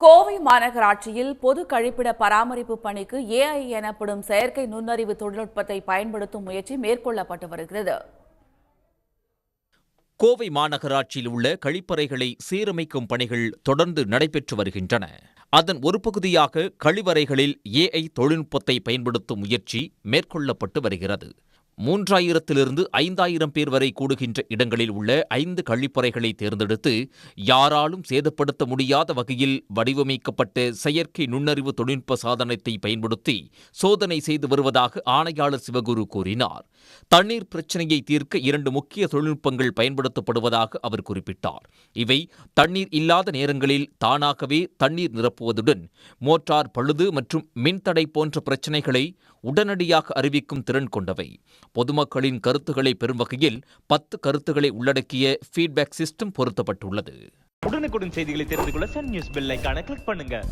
கோவை மாநகராட்சியில் பொது கழிப்பிட பராமரிப்பு பணிக்கு ஏஐ எனப்படும் செயற்கை நுண்ணறிவு தொழில்நுட்பத்தை பயன்படுத்தும் முயற்சி மேற்கொள்ளப்பட்டு வருகிறது. கோவை மாநகராட்சியில் உள்ள கழிப்பறைகளை சீரமைக்கும் பணிகள் தொடர்ந்து நடைபெற்று வருகின்றன. அதன் ஒரு பகுதியாக கழிவறைகளில் ஏஐ தொழில்நுட்பத்தை பயன்படுத்தும் முயற்சி மேற்கொள்ளப்பட்டு வருகிறது. 3000 5000 பேர் வரை கூடுகின்ற இடங்களில் உள்ள 5 கழிப்பறைகளை தேர்ந்தெடுத்து யாராலும் சேதப்படுத்த முடியாத வகையில் வடிவமைக்கப்பட்ட செயற்கை நுண்ணறிவு தொழில்நுட்ப சாதனத்தை பயன்படுத்தி சோதனை செய்து வருவதாக ஆணையாளர் சிவகுரு கூறினார். தண்ணீர் பிரச்சினையை தீர்க்க 2 முக்கிய தொழில்நுட்பங்கள் பயன்படுத்தப்படுவதாக அவர் குறிப்பிட்டார். இவை தண்ணீர் இல்லாத நேரங்களில் தானாகவே தண்ணீர் நிரப்புவதுடன் மோட்டார் பழுது மற்றும் மின்தடை போன்ற பிரச்சினைகளை உடனடியாக அறிவிக்கும் திறன் கொண்டவை. பொதுமக்களின் கருத்துக்களை பெறும் வகையில் 10 கருத்துக்களை உள்ளடக்கிய ஃபீட்பேக் சிஸ்டம் பொருத்தப்பட்டுள்ளது. உடனுக்குடன் செய்திகளை தெரிந்து கொள்ள சன் நியூஸ் பெல் ஐகானை கிளிக் பண்ணுங்க.